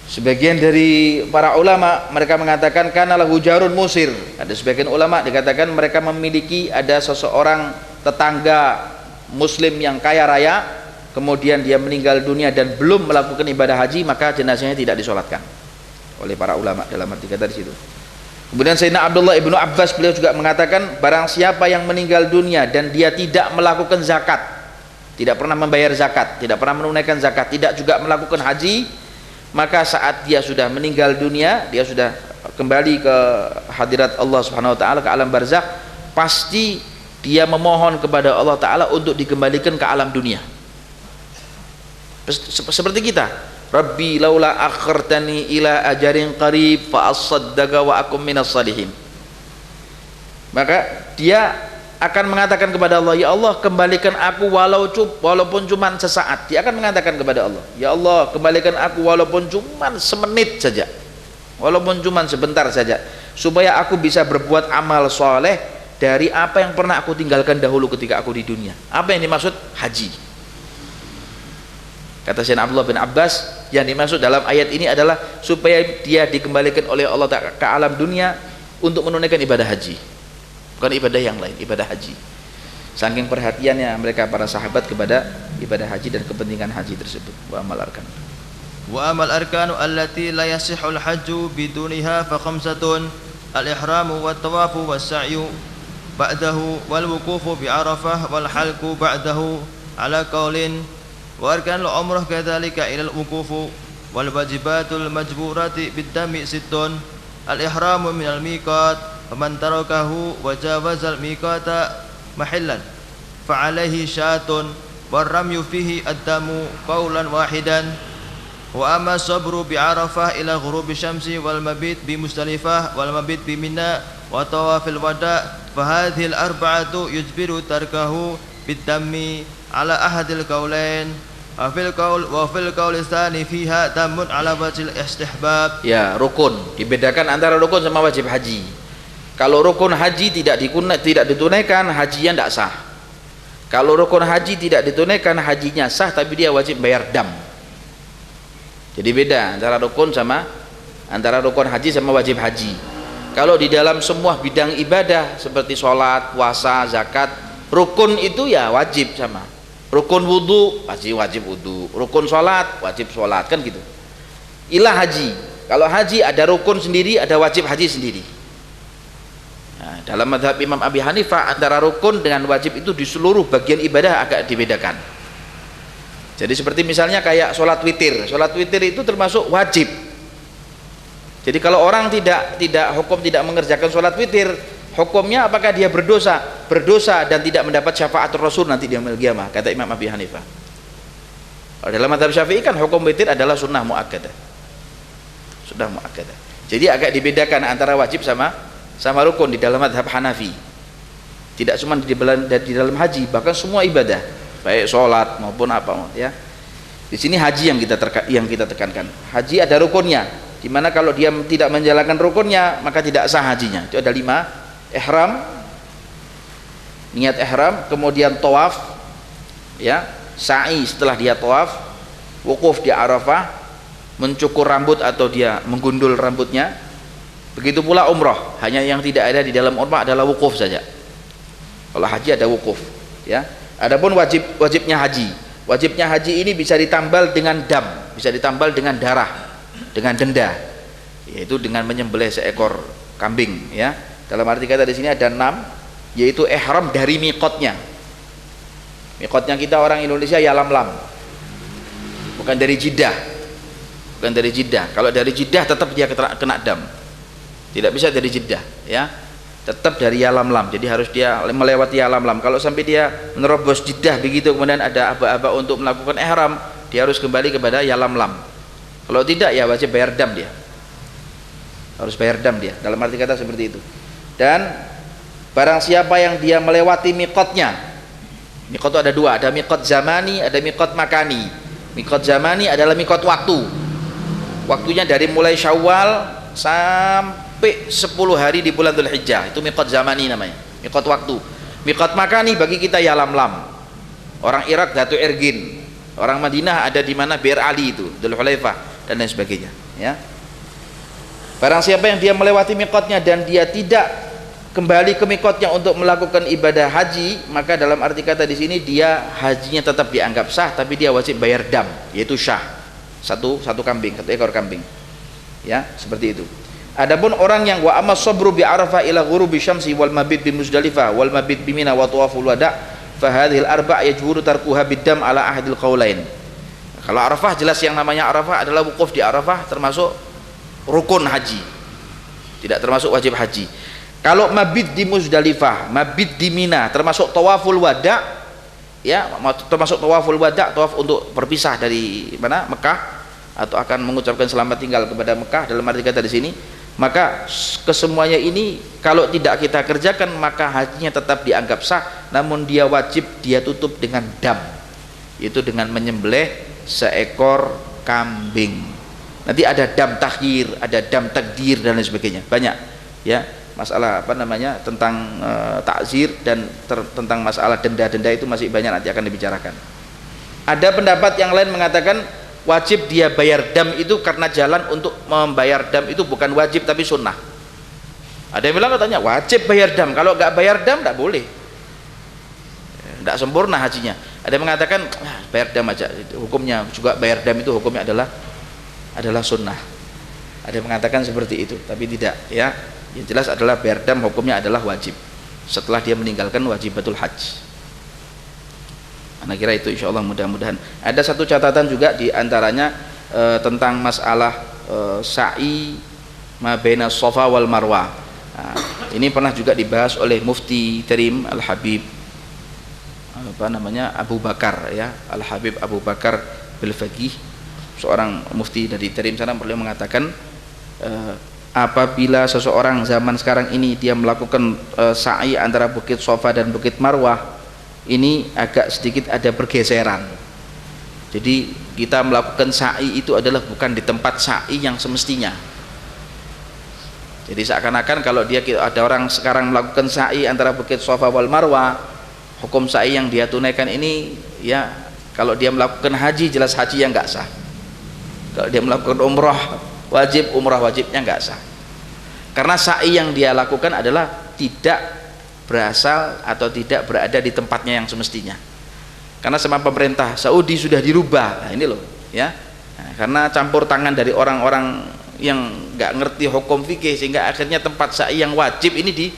Sebagian dari para ulama mereka mengatakan kana lahu jarun musir. Ada sebagian ulama dikatakan mereka memiliki ada seseorang tetangga muslim yang kaya raya, kemudian dia meninggal dunia dan belum melakukan ibadah haji, maka jenazahnya tidak disolatkan oleh para ulama. Dalam arti kata di situ. Kemudian Sayyidina Abdullah ibnu Abbas, beliau juga mengatakan barang siapa yang meninggal dunia dan dia tidak melakukan zakat, tidak pernah membayar zakat, tidak pernah menunaikan zakat, tidak juga melakukan haji, maka saat dia sudah meninggal dunia, dia sudah kembali ke hadirat Allah Subhanahu wa taala, ke alam barzakh, pasti dia memohon kepada Allah taala untuk dikembalikan ke alam dunia. Seperti kita, Rabbi laula akhartani ila ajarin qarib fa asaddaqa wa akum minas salihin. Maka dia akan mengatakan kepada Allah, ya Allah kembalikan aku walaupun cuma sesaat. Dia akan mengatakan kepada Allah, ya Allah kembalikan aku walaupun cuma semenit saja, walaupun cuma sebentar saja, supaya aku bisa berbuat amal soleh dari apa yang pernah aku tinggalkan dahulu ketika aku di dunia. Apa yang dimaksud? Haji. Kata Sayyidina Abdullah bin Abbas, yang dimaksud dalam ayat ini adalah supaya dia dikembalikan oleh Allah ke alam dunia untuk menunaikan ibadah haji, bukan ibadah yang lain, ibadah haji. Saking perhatiannya mereka para sahabat kepada ibadah haji dan kepentingan haji tersebut. Wa amal arkan. Wa amal arkanu allati la yasihul hajju biduniha fa khamsatun al-ihramu wat tawafu was sa'yu ba'dahu wal wuqufu bi Arafah wal halqu ba'dahu ala qaulin wa arkanul umrah kadzalika ila al-wuqufu wal wajibatul majburati bid-dami sittun al-ihramu minal miqat faman tarakahu wa jawazal miqata mahillan fa alaihi syatun warramyu fihi ad-damu qaulan wahidan wa amma sabru bi Arafah ila ghurubi syamsi wal mabit bi Musdalifah wal mabit bi Mina wa tawafil wada fa hadhihi al-arba'atu yujbiru tarkahu bid-dammi ala ahadil qaulain wa fil qaul tsani fiha damun ala wajhil istihbab. Ya, rukun dibedakan antara rukun sama wajib haji. Kalau rukun haji tidak ditunaikan, hajinya tidak sah. Kalau rukun haji tidak ditunaikan, hajinya sah tapi dia wajib bayar dam. Jadi beda antara rukun haji sama wajib haji. Kalau di dalam semua bidang ibadah seperti sholat, puasa, zakat, rukun itu ya wajib sama. Rukun wudu wajib wudu, rukun sholat wajib sholat, kan gitu. Ilah haji. Kalau haji ada rukun sendiri, ada wajib haji sendiri. Nah, dalam mazhab Imam Abi Hanifah antara rukun dengan wajib itu di seluruh bagian ibadah agak dibedakan. Jadi seperti misalnya kayak sholat witir itu termasuk wajib. Jadi kalau orang tidak mengerjakan sholat witir, hukumnya apakah dia berdosa dan tidak mendapat syafaat Rasul nanti di yaumil qiyamah, kata Imam Abi Hanifah. Kalau dalam mazhab Syafi'i kan hukum witir adalah sunnah muakkadah. Jadi agak dibedakan antara wajib sama rukun di dalam mazhab Hanafi. Tidak cuma di dalam haji, bahkan semua ibadah, baik sholat maupun apa ya. Di sini haji yang kita tekankan. Haji ada rukunnya. di mana kalau dia tidak menjalankan rukunnya maka tidak sah hajinya. Itu ada 5: ihram, niat ihram, kemudian tawaf, ya, sa'i setelah dia tawaf, wukuf di Arafah, mencukur rambut atau dia menggundul rambutnya. Begitu pula umrah, hanya yang tidak ada di dalam umrah adalah wukuf saja. Kalau haji ada wukuf, ya. Adapun wajibnya haji. Wajibnya haji ini bisa ditambal dengan dam, bisa ditambal dengan darah, dengan denda, yaitu dengan menyembelih seekor kambing, ya. Dalam arti kata di sini ada 6, yaitu ihram dari miqatnya. Miqatnya kita orang Indonesia Yalamlam, bukan dari Jeddah, bukan dari Jeddah. Kalau dari Jeddah tetap dia kena dam, tidak bisa dari Jeddah, ya, tetap dari Yalamlam. Jadi harus dia melewati Yalamlam. Kalau sampai dia menerobos Jeddah begitu kemudian ada aba-aba untuk melakukan ihram, dia harus kembali kepada Yalamlam. Kalau tidak ya wajib bayar dam, dia harus bayar dam dia, dalam arti kata seperti itu. Dan barang siapa yang dia melewati miqatnya, miqat itu ada 2, ada miqat zamani, ada miqat makani. Miqat zamani adalah miqat waktu, waktunya dari mulai Syawal sampai 10 hari di bulan Dzulhijjah, itu miqat zamani namanya, miqat waktu. Miqat makani bagi kita Yalamlam, orang Irak Datu Ergin, orang Madinah ada di mana Bir Ali itu, Dzul Hulaifah dan lain sebagainya, ya. Barang siapa yang dia melewati miqatnya dan dia tidak kembali ke miqatnya untuk melakukan ibadah haji, maka dalam arti kata di sini dia hajinya tetap dianggap sah, tapi dia wajib bayar dam, yaitu syah, satu kambing, 1 ekor kambing, ya, seperti itu. Adapun orang yang wa amma sabru bi Arafah ila ghurubi syamsi wal mabit bi Muzdalifah wal mabit bi Mina wa tawaful wada' fa hadhil arba' yajburu tarkuha bid-dam ala ahadil qaulain. Kalau Arafah jelas yang namanya Arafah adalah wukuf di Arafah, termasuk rukun haji, tidak termasuk wajib haji. Kalau mabit di Muzdalifah, mabit di Mina, termasuk tawaful wada', ya, termasuk tawaful wada', tawaf untuk berpisah dari mana? Mekah, atau akan mengucapkan selamat tinggal kepada Mekah, dalam arti kata di sini. Maka kesemuanya ini kalau tidak kita kerjakan maka hajinya tetap dianggap sah, namun dia wajib dia tutup dengan dam, yaitu dengan menyembelih seekor kambing. Nanti ada dam takhir, ada dam takdir dan lain sebagainya, banyak, ya, masalah apa namanya tentang takzir dan tentang masalah denda-denda itu masih banyak, nanti akan dibicarakan. Ada pendapat yang lain mengatakan wajib dia bayar dam itu karena jalan untuk membayar dam itu bukan wajib tapi sunnah. Ada yang bilang katanya wajib bayar dam, kalau nggak bayar dam nggak boleh, nggak sempurna hajinya. Ada yang mengatakan bayar dam aja, hukumnya juga bayar dam itu hukumnya adalah sunnah. Ada yang mengatakan seperti itu, tapi tidak, ya. Yang jelas adalah bayar dam hukumnya adalah wajib setelah dia meninggalkan wajibatul hajj. Nah, kira itu insya Allah, mudah-mudahan. Ada satu catatan juga di antaranya tentang masalah sa'i ma baina Shafa wal Marwah. Nah, ini pernah juga dibahas oleh Mufti Tarim Al-Habib Abu Bakar, ya, Al-Habib Abu Bakar Bil-Faqih, seorang mufti dari Tarim sana. Beliau mengatakan apabila seseorang zaman sekarang ini dia melakukan sa'i antara Bukit Shafa dan Bukit Marwah, ini agak sedikit ada pergeseran. Jadi kita melakukan sa'i itu adalah bukan di tempat sa'i yang semestinya. Jadi seakan-akan kalau ada orang sekarang melakukan sa'i antara Bukit Shafa wal Marwah, hukum sa'i yang dia tunaikan ini, ya, kalau dia melakukan haji jelas haji yang nggak sah. Kalau dia melakukan umrah wajib, umrah wajibnya nggak sah. Karena sa'i yang dia lakukan adalah tidak berasal atau tidak berada di tempatnya yang semestinya. Karena sama pemerintah Saudi sudah dirubah. Nah, ini loh, ya. Nah, karena campur tangan dari orang-orang yang nggak ngerti hukum fikih, sehingga akhirnya tempat sa'i yang wajib ini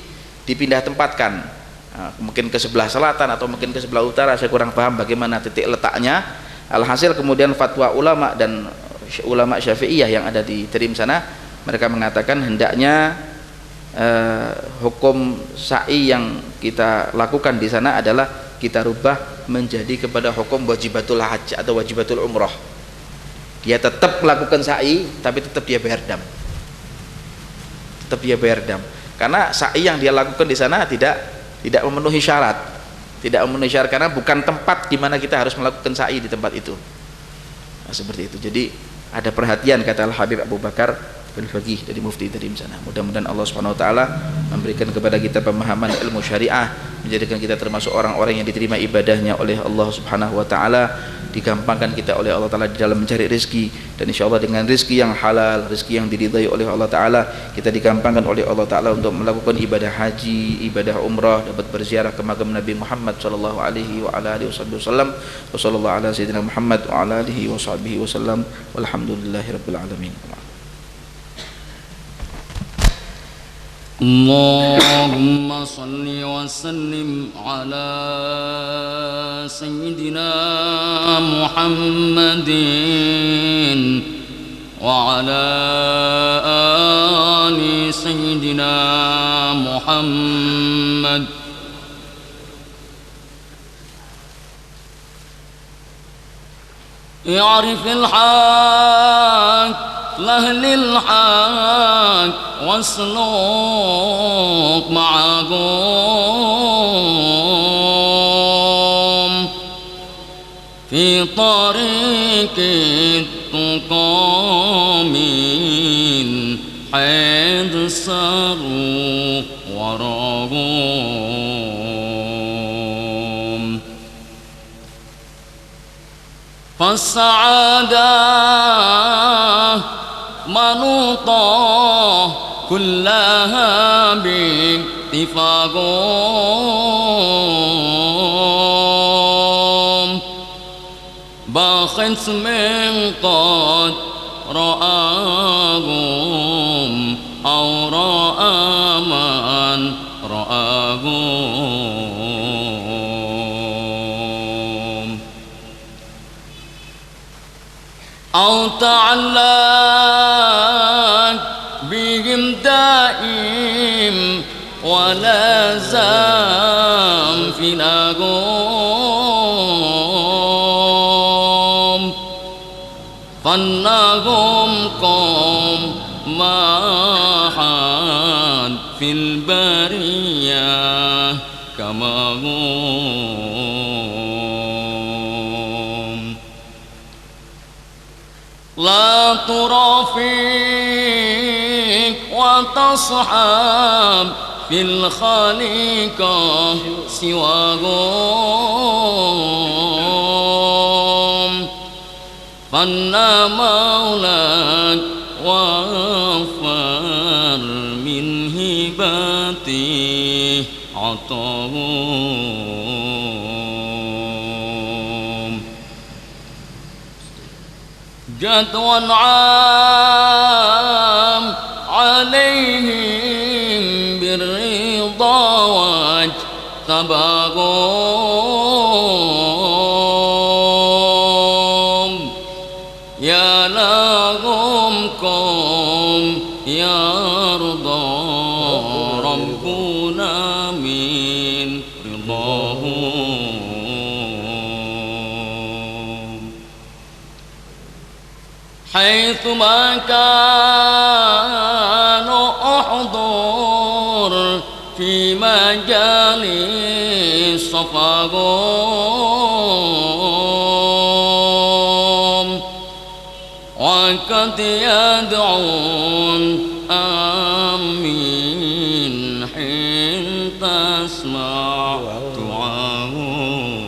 dipindah tempatkan. Nah, mungkin ke sebelah selatan atau mungkin ke sebelah utara, saya kurang paham bagaimana titik letaknya. Alhasil kemudian fatwa ulama dan ulama Syafi'iyah yang ada di Tarim sana, mereka mengatakan hendaknya hukum sa'i yang kita lakukan di sana adalah kita rubah menjadi kepada hukum wajibatul hajj atau wajibatul umrah. Dia tetap melakukan sa'i tapi tetap dia bayar dam, tetap dia bayar dam, karena sa'i yang dia lakukan di sana tidak memenuhi syarat, karena bukan tempat di mana kita harus melakukan sa'i di tempat itu. Nah, seperti itu. Jadi ada perhatian, kata Al-Habib Abu Bakar bin Faqih dari Mufti tadi di sana. Mudah-mudahan Allah Subhanahu wa taala memberikan kepada kita pemahaman ilmu syariah, menjadikan kita termasuk orang-orang yang diterima ibadahnya oleh Allah Subhanahu wa taala, digampangkan kita oleh Allah taala di dalam mencari rezeki, dan insyaallah dengan rezeki yang halal, rezeki yang diridhai oleh Allah taala, kita digampangkan oleh Allah taala untuk melakukan ibadah haji, ibadah umrah, dapat berziarah ke makam Nabi Muhammad sallallahu alaihi wa ala alihi wasallam. Wa sallallahu ala sayyidina Muhammad wa ala alihi wa sahbihi wasallam. Walhamdulillahirabbil alamin. اللهم صل وسلم على سيدنا محمد وعلى آل سيدنا محمد يعرف الحق لأهل الحق واسلوك معهم في طريق التقى من حيث ساروا وراهم فالسعادة منوطة كلها باتفاقهم باخس من قد رآهم أو رأى من رآهم أو تعلق بهم دائم ولا زام فناقهم فناقهم قوم ما حد في البرية كما هم لا ترافق وتصحب في الخليقة سواهم فانا مولاك وفر من هبته عطاهم جد وانعام عليهم بالرضا واجتباهم يا لهم قوم يرضى ربنا من رضاهم حيثما كانوا أحضر في مجال صفاهم وقد يدعون آمين حين تسمع دعاهم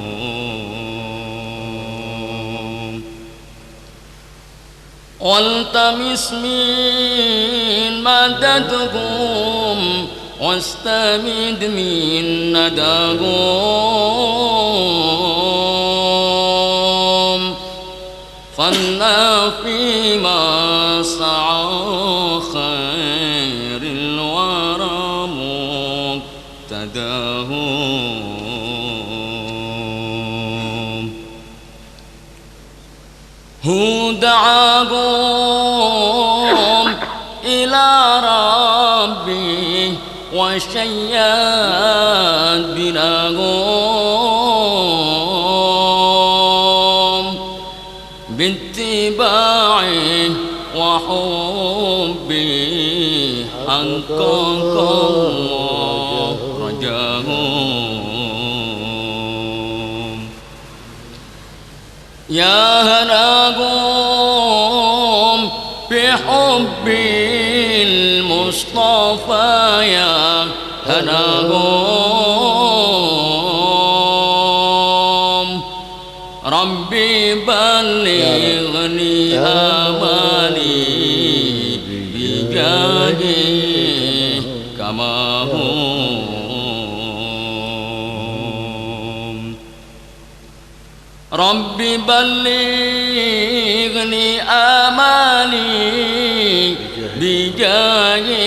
والتمس من مددهم واستمد من نداهم فانا فيما سعى خير الورى مقتداهم هو دعاهم إلى ربي وشياد بناهم باتباعه وحبه حقا الله رجاهم يا هناهم بالمصطفى يا هناهم ربي بلغني آمالي بجاهي كما هم ربي بلغني آمالي بجاهي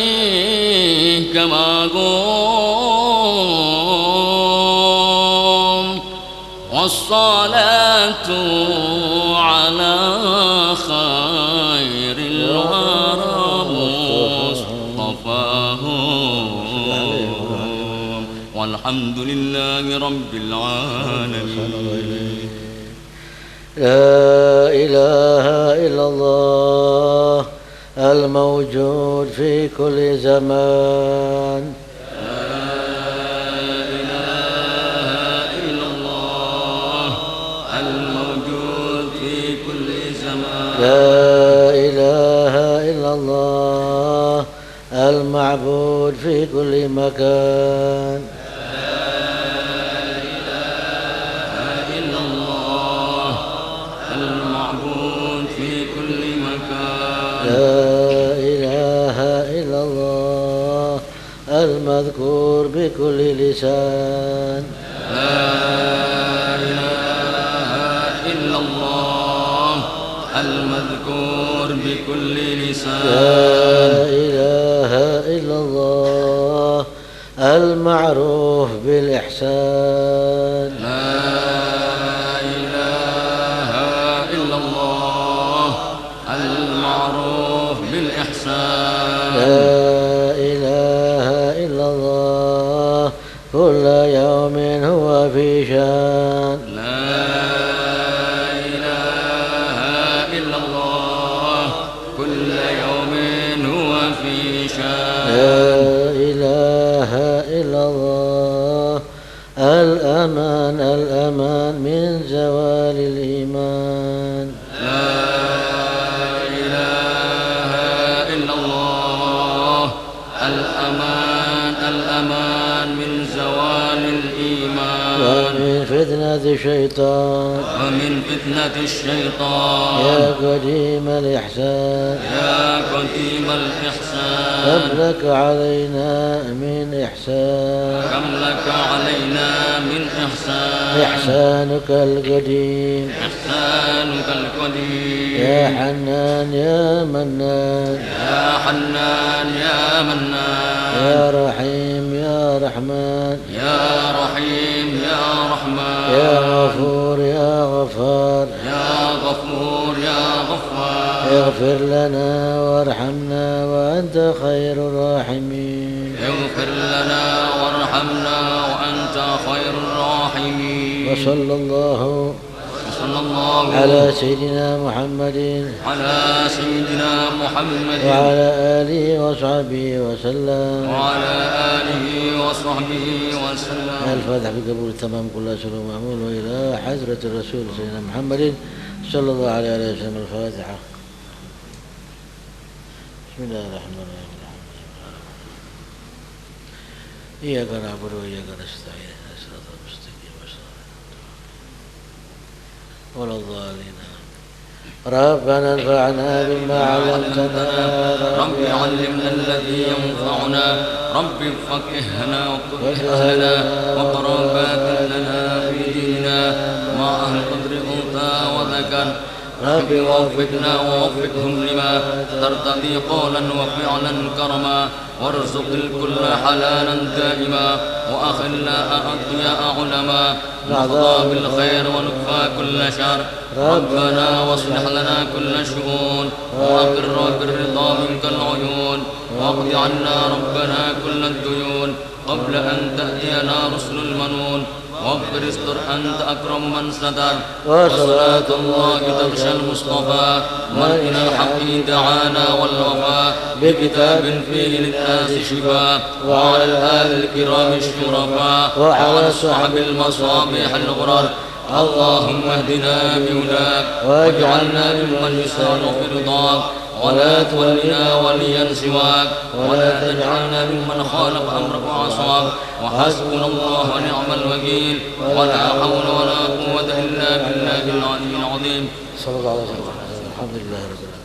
كما هم والصلاة على خير الورى مصطفاهم والحمد لله رب العالمين. لا إله إلا الله الموجود في كل زمان. لا إله إلا الله المعبود في كل مكان. لا إله إلا الله المعبود في كل مكان. لا إله إلا الله المذكور بكل لسان. لا إله إلا الله المذكور بكل لسان. لا إله إلا الله المعروف بالإحسان. لا إله إلا الله المعروف بالإحسان. لا إله إلا الله كل يوم هو في شان. لا إله إلا الله كل يوم هو في شان. لا إله إلا الله الأمان الأمان من زوال الإيمان. لا إله إلا الله الأمان الأمان من زوال الإيمان. ومن فتنة الشيطان ومن فتنة الشيطان. يا قديم الإحسان يا قديم الإحسان. كم لك علينا من إحسان. كم لك علينا من إحسان. إحسانك القديم إحسانك القديم. يا حنان يا منان يا حنان يا منان. يا رحيم يا رحمن يا رحيم يا رحمن. يا غفور يا غفار يا غفور يا غفار. اغفر لنا وارحمنا وأنت خير الراحمين. اغفر لنا وارحمنا وأنت خير الراحمين. وصلى الله على سيدنا محمد على سيدنا محمد وعلى آله وصحبه وسلم. وعلى آله وصحبه وسلم. الفاتح بقبول التمام كل أسر ومعمول وإلى حضرة الرسول سيدنا محمد صلى الله عليه وسلم. الفاتحة. بسم الله الرحمن الرحيم. إياك نعبد وإياك نستعين اهدنا الصراط المستقيم ولا الضالين. ربنا انفعنا بما علمتنا. رب علمنا الذي ينفعنا. رب فقهنا وفقه أهلنا وقرابات لنا في ديننا مع أهل قدر أنثى وذكر. رب وفقنا ووفقهم لما ترتضي قولا وفعلا كرما وارزق الكل حلالا دائما وأخلاء أتقياء علما نحظى بالخير ونكفى كل شر. ربنا واصلح لنا كل شؤون وأقر بالرضا منك العيون واقض عنا ربنا كل الديون قبل أن تأتينا رسل المنون. واغفر استر أنت أكرم من ستر. وصلاة الله تغشى المصطفى من إلى الحق دعانا والوفاء بكتاب فيه للناس شفاء. وعلى الآل الكرام الشرفاء وعلى الصحب المصابيح الغرر. اللهم اهدنا بهداك واجعلنا ممن يسار في رضاك ولا تولنا وليا سواك ولا تجعلنا ممن خالف أمرك وعصاك وحسبنا الله ونعم الوكيل ولا حول ولا قوة إلا بالله العلي العظيم. صلى الله عليه وسلم. الحمد لله رب العالمين.